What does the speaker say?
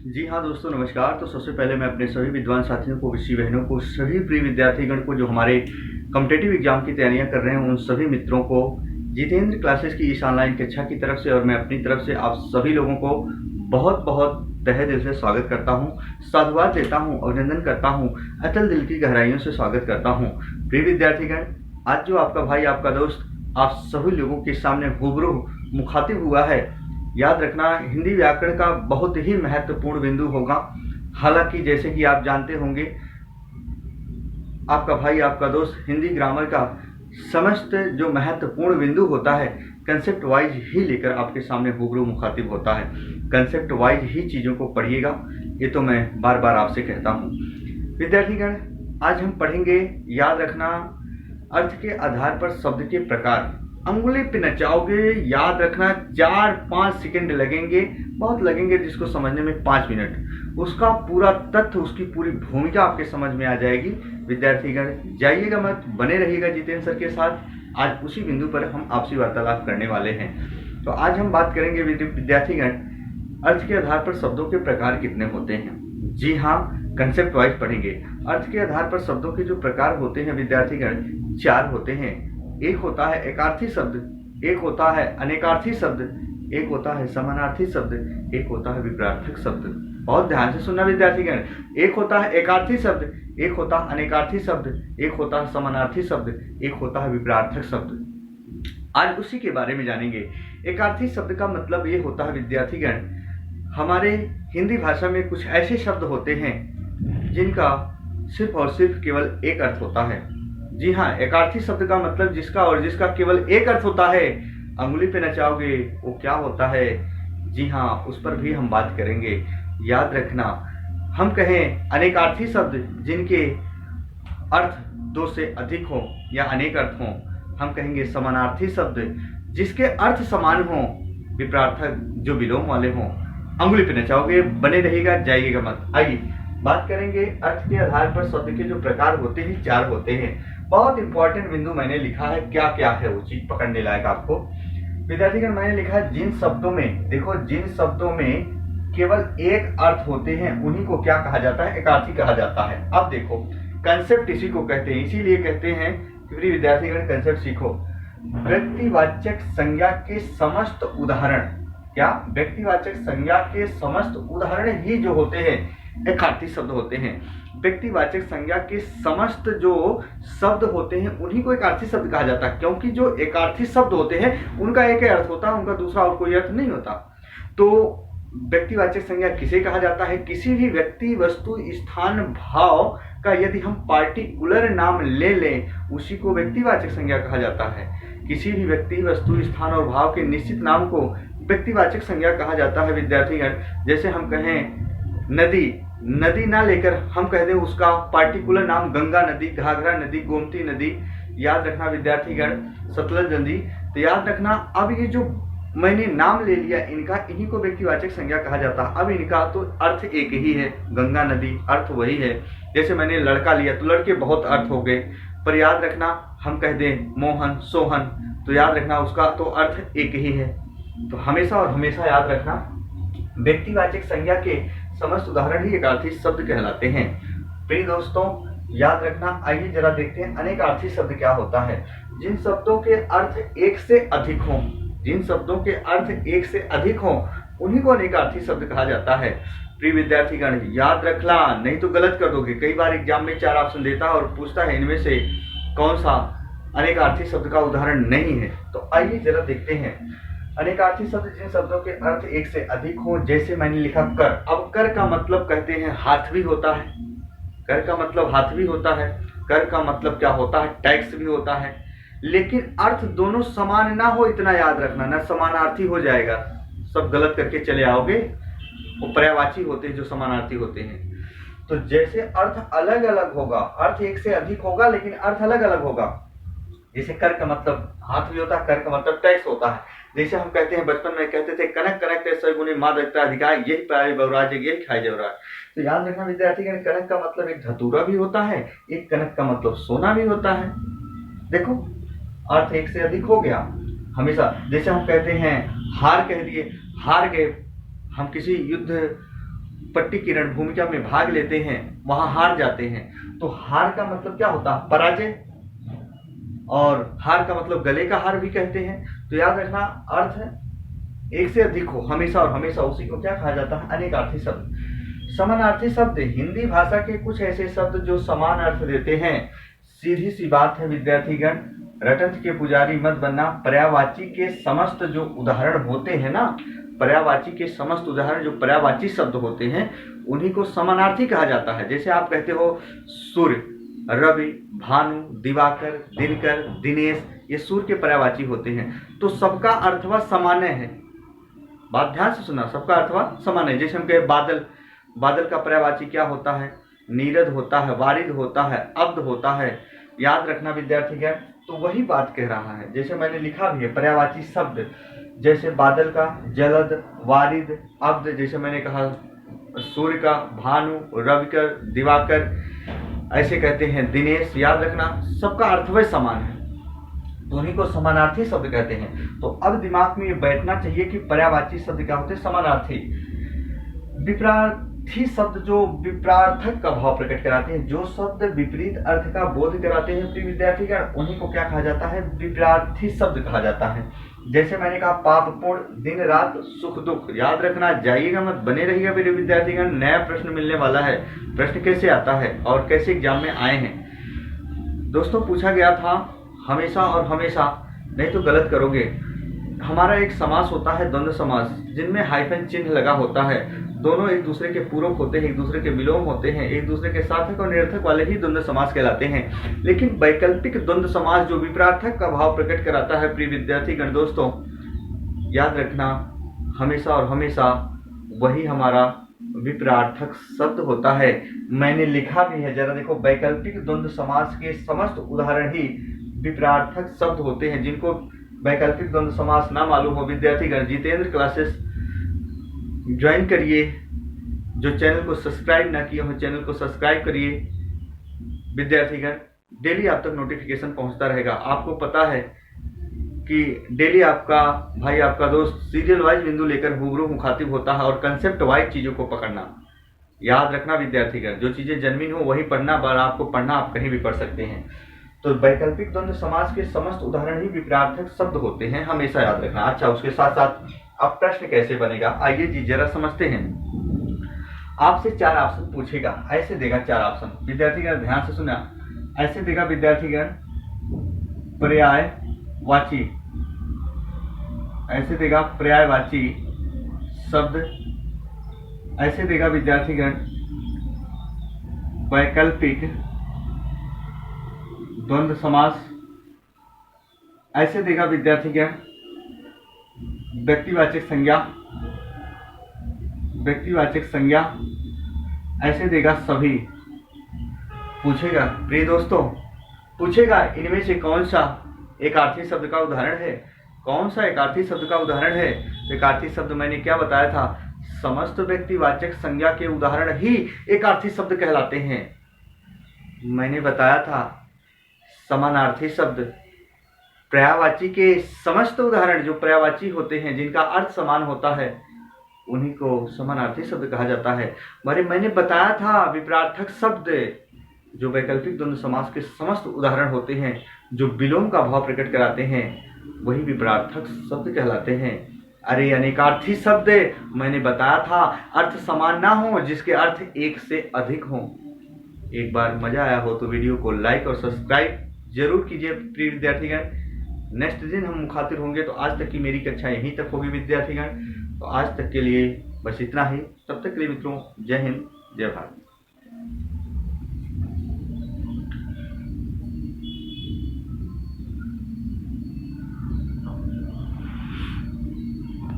जी हाँ दोस्तों, नमस्कार। तो सबसे पहले मैं अपने सभी विद्वान साथियों को, विषय बहनों को, सभी प्रिय विद्यार्थीगण को जो हमारे कॉम्पिटिटिव एग्जाम की तैयारियां कर रहे हैं, उन सभी मित्रों को जितेंद्र क्लासेस की इस ऑनलाइन कक्षा की तरफ से और मैं अपनी तरफ से आप सभी लोगों को बहुत बहुत तहे दिल से स्वागत करता हूँ, साधुवाद देता हूँ, अभिनंदन करता हूँ, अतल दिल की गहराइयों से स्वागत करता हूँ। प्रिय विद्यार्थीगण, आज जो आपका भाई, आपका दोस्त आप सभी लोगों के सामने रूबरू मुखातिब हुआ है, याद रखना हिंदी व्याकरण का बहुत ही महत्वपूर्ण बिंदु होगा। हालांकि जैसे कि आप जानते होंगे, आपका भाई, आपका दोस्त हिंदी ग्रामर का समस्त जो महत्वपूर्ण बिंदु होता है, कंसेप्ट वाइज ही लेकर आपके सामने रूबरू मुखातिब होता है। कंसेप्ट वाइज ही चीज़ों को पढ़िएगा, ये तो मैं बार बार आपसे कहता हूँ। विद्यार्थीगण, आज हम पढ़ेंगे, याद रखना, अर्थ के आधार पर शब्द के प्रकार। अंगुली पे नचाओगे, याद रखना 4-5 सेकंड लगेंगे, बहुत लगेंगे, जिसको समझने में 5 मिनट। उसका पूरा तथ्य, उसकी पूरी भूमिका आपके समझ में आ जाएगी। विद्यार्थीगण, जाइएगा मत, बने रहिएगा जितेंद्र सर के साथ। आज उसी बिंदु पर हम आपसी वार्तालाप करने वाले हैं। तो आज हम बात करेंगे विद्यार्थीगण, अर्थ के आधार पर शब्दों के प्रकार कितने होते हैं। जी हाँ, कंसेप्ट वाइज पढ़ेंगे। अर्थ के आधार पर शब्दों के जो प्रकार होते हैं विद्यार्थीगण, 4 होते हैं। एक होता है एकार्थी शब्द, एक होता है अनेकार्थी शब्द, एक होता है समानार्थी शब्द, एक होता है विपरीतार्थक शब्द। बहुत ध्यान से सुनना विद्यार्थीगण, एक होता है एकार्थी शब्द, एक होता है अनेकार्थी शब्द, एक होता है समानार्थी शब्द, एक होता है विपरीतार्थक शब्द। आज उसी के बारे में जानेंगे। एकार्थी शब्द का मतलब ये होता है विद्यार्थीगण, हमारे हिंदी भाषा में कुछ ऐसे शब्द होते हैं जिनका सिर्फ और सिर्फ केवल एक अर्थ होता है। जी हाँ, एकार्थी शब्द का मतलब जिसका केवल एक अर्थ होता है। अंगुली पे नचाओगे, वो क्या होता है? जी हाँ, उस पर भी हम बात करेंगे। याद रखना, हम कहें अनेकार्थी शब्द जिनके अर्थ 2 से अधिक हो या अनेक अर्थ हो, हम कहेंगे समानार्थी शब्द जिसके अर्थ समान हो, विपरीतार्थक जो विलोम वाले हों। अंगुली पे नचाओगे, बने रहेगा, जाइएगा मत। आइए बात करेंगे अर्थ के आधार पर शब्द के जो प्रकार होते हैं, 4 होते हैं। बहुत इंपॉर्टेंट बिंदु मैंने लिखा है, क्या क्या है वो चीज पकड़ने लायक आपको। विद्यार्थीगण, मैंने लिखा है जिन शब्दों में, देखो, जिन शब्दों में केवल एक अर्थ होते हैं उन्हीं को क्या कहा जाता है? एकार्थी कहा जाता है। अब देखो, कंसेप्ट इसी को कहते हैं, इसीलिए कहते हैं कि विद्यार्थीगण कंसेप्ट सीखो। व्यक्तिवाचक संज्ञा के समस्त उदाहरण, क्या? व्यक्तिवाचक संज्ञा के समस्त उदाहरण ही जो होते हैं एकार्थी शब्द होते हैं। व्यक्तिवाचक संज्ञा के समस्त जो शब्द होते हैं उन्हीं को एकार्थी शब्द कहा जाता है, क्योंकि जो एकार्थी शब्द होते हैं उनका एक ही अर्थ होता है, उनका दूसरा और कोई अर्थ नहीं होता। तो व्यक्तिवाचक संज्ञा किसे कहा जाता है? किसी भी व्यक्ति, वस्तु, स्थान, भाव का यदि हम पार्टिकुलर नाम ले लें, उसी को व्यक्तिवाचक संज्ञा कहा जाता है। किसी भी व्यक्ति, वस्तु, स्थान और भाव के निश्चित नाम को व्यक्तिवाचक संज्ञा कहा जाता है। विद्यार्थीगण, जैसे हम कहें नदी, नदी ना लेकर हम कह दें उसका पार्टिकुलर नाम गंगा नदी, घाघरा नदी, गोमती नदी, याद रखना विद्यार्थीगण, सतलज नदी। तो याद रखना, अब ये जो मैंने नाम ले लिया इनका, इन्हीं को व्यक्तिवाचक संज्ञा कहा जाता है। अब इनका तो अर्थ एक ही है, गंगा नदी, अर्थ वही है। जैसे मैंने लड़का लिया तो लड़के बहुत अर्थ हो गए, पर याद रखना हम कह दें मोहन, सोहन, तो याद रखना उसका तो अर्थ एक ही है। तो हमेशा और हमेशा याद रखना, व्यक्तिवाचक संज्ञा के समस्त उदाहरण ही एकार्थी शब्द कहलाते हैं। प्रिय दोस्तों, याद रखना, आइए जरा देखते हैं अनेकार्थी शब्द क्या होता है। जिन शब्दों के अर्थ एक से अधिक हों, जिन शब्दों के अर्थ एक से अधिक हों, उन्हीं को अनेकार्थी शब्द कहा जाता है। प्रिय विद्यार्थीगण, याद रखना, नहीं तो गलत कर दोगे। कई बार एग्जाम में 4 ऑप्शन देता है और पूछता है इनमें से कौन सा अनेकार्थी शब्द का उदाहरण नहीं है। तो आइए जरा देखते हैं अनेकार्थी शब्द जिन शब्दों के अर्थ एक से अधिक हो। जैसे मैंने लिखा कर। अब कर का मतलब कहते हैं हाथ भी होता है, कर का मतलब हाथ भी होता है, कर का मतलब क्या होता है? टैक्स भी होता है। लेकिन अर्थ दोनों समान ना हो, इतना याद रखना, ना समानार्थी हो जाएगा। सब गलत करके चले आओगे, वो पर्यायवाची होते हैं जो समानार्थी होते हैं। तो जैसे अर्थ अलग अलग होगा, अर्थ एक से अधिक होगा लेकिन अर्थ अलग अलग होगा। जैसे कर का मतलब हाथ भी होता है, कर का मतलब टैक्स होता है। जैसे हम कहते हैं, बचपन में कहते थे कनक कनक ते गुनी माँ देखता अधिकार, यही पाए बवराज, यही खाए जवराज। तो याद रखना विद्यार्थीगण, कनक का मतलब एक धतूरा भी होता है, एक कनक का मतलब सोना भी होता है। देखो, अर्थ एक से अधिक हो गया हमेशा। जैसे हम कहते हैं हार, कह दिए हार गए, हम किसी युद्ध पट्टीकरण भूमिका में भाग लेते हैं वहां हार जाते हैं। तो हार का मतलब क्या होता है? पराजय। और हार का मतलब गले का हार भी कहते हैं। तो याद रखना, अर्थ है एक से अधिक हो हमेशा और हमेशा, उसी को क्या कहा जाता है? अनेकार्थी शब्द। समानार्थी शब्द हिंदी भाषा के कुछ ऐसे शब्द जो समान अर्थ देते हैं। सीधी सी बात है विद्यार्थीगण, रटंत के पुजारी मत बनना। पर्यायवाची के समस्त जो उदाहरण होते हैं ना, पर्यायवाची के समस्त उदाहरण जो पर्यायवाची शब्द होते हैं उन्हीं को समानार्थी कहा जाता है। जैसे आप कहते हो सूर्य, रवि, भानु, दिवाकर, दिनकर, दिनेश, ये सूर्य के पर्यायवाची होते हैं। तो सबका अर्थवा सामान्य है। बात ध्यान से सुना, सबका अर्थवा सामान्य है। जैसे हम कहे बादल, बादल का पर्यायवाची क्या होता है? नीरद होता है, वारिद होता है, अब्द होता है। याद रखना विद्यार्थीगण, तो वही बात कह रहा है। जैसे मैंने लिखा भी है पर्यायवाची शब्द, जैसे बादल का जलद, वारिद, अब्द, जैसे मैंने कहा सूर्य का भानु, रविकर, दिवाकर, ऐसे कहते हैं दिनेश। याद रखना सबका अर्थ वह समान है, तो उन्हीं को समानार्थी शब्द कहते हैं। तो अब दिमाग में ये बैठना चाहिए कि पर्यायवाची शब्द क्या होते हैं? समानार्थी। विपरार्थी शब्द जो विपरार्थक का भाव प्रकट कराते हैं, जो शब्द विपरीत अर्थ का बोध कराते हैं प्रिय विद्यार्थीगण, उन्हीं को क्या कहा जाता है? विपरार्थी शब्द कहा जाता है। जैसे मैंने कहा पापपूर्ण, दिन रात, सुख दुख। याद रखना, जाइएगा मत, बने रहिएगा मेरे विद्यार्थीगण, नया प्रश्न मिलने वाला है। प्रश्न कैसे आता है और कैसे एग्जाम में आए हैं दोस्तों, पूछा गया था हमेशा और हमेशा, नहीं तो गलत करोगे। हमारा एक समास होता है द्वंद्व समास, जिनमें हाइफन चिन्ह लगा होता है। दोनों एक दूसरे के पूरक होते हैं, एक दूसरे के विलोम होते हैं, एक दूसरे के सार्थक और निरर्थक वाले ही द्वंद्व समास कहलाते हैं। लेकिन वैकल्पिक द्वंद्व समास जो विपरार्थक का भाव प्रकट कराता है प्रिय विद्यार्थीगण दोस्तों, याद रखना हमेशा और हमेशा वही हमारा विपरार्थक शब्द होता है। मैंने लिखा भी है, जरा देखो, वैकल्पिक द्वंद्व समास के समस्त उदाहरण ही विपरार्थक शब्द होते हैं। जिनको वैकल्पिक द्वंद्व समास ना मालूम हो विद्यार्थीगण, जितेंद्र क्लासेस ज्वाइन करिए। जो चैनल को सब्सक्राइब ना किए हो चैनल को सब्सक्राइब करिए विद्यार्थीगण, डेली आप तक नोटिफिकेशन पहुंचता रहेगा। आपको पता है कि डेली आपका भाई, आपका दोस्त सीरियल वाइज बिंदु लेकर रूबरू मुखातिब होता है और कंसेप्ट वाइज चीजों को पकड़ना। याद रखना विद्यार्थीगण, जो चीजें जन्मीन हो वही पढ़ना, बार आपको पढ़ना, आप कहीं भी पढ़ सकते हैं। तो वैकल्पिक द्वंद्व समास के समस्त उदाहरण ही विपरार्थक शब्द होते हैं, हमेशा याद रखना। अच्छा, उसके साथ साथ अब प्रश्न कैसे बनेगा, आइए जी जरा समझते हैं। आपसे 4 ऑप्शन पूछेगा, ऐसे देगा 4 ऑप्शन। विद्यार्थीगण ध्यान से सुना, ऐसे देगा विद्यार्थीगण पर्यायवाची, ऐसे देगा पर्यायवाची शब्द, ऐसे देगा विद्यार्थीगण वैकल्पिक द्वंद्व समास, ऐसे देगा विद्यार्थीगण व्यक्तिवाचक संज्ञा, व्यक्तिवाचक संज्ञा, ऐसे देगा सभी। पूछेगा प्रिय दोस्तों, पूछेगा इनमें से कौन सा एकार्थी शब्द का उदाहरण है? कौन सा एकार्थी शब्द का उदाहरण है? एकार्थी शब्द मैंने क्या बताया था? समस्त व्यक्तिवाचक संज्ञा के उदाहरण ही एकार्थी शब्द कहलाते हैं। मैंने बताया था समानार्थी शब्द पर्यायवाची के समस्त उदाहरण जो पर्यायवाची होते हैं, जिनका अर्थ समान होता है, उन्हीं को समानार्थी शब्द कहा जाता है। मैंने बताया था विपरार्थक शब्द जो वैकल्पिक द्वंद्व समास के समस्त उदाहरण होते हैं, जो विलोम का भाव प्रकट कराते हैं, वही विपरार्थक शब्द कहलाते हैं। अरे अनेकार्थी शब्द मैंने बताया था अर्थ समान ना हो, जिसके अर्थ एक से अधिक हो। एक बार मजा आया हो तो वीडियो को लाइक और सब्सक्राइब जरूर कीजिए प्रिय विद्यार्थीगण। नेक्स्ट दिन हम मुखातिब होंगे, तो आज तक की मेरी कक्षा यहीं तक होगी विद्यार्थीगण। तो आज तक के लिए बस इतना ही। तब तक के लिए मित्रों, जय हिंद, जय भारत।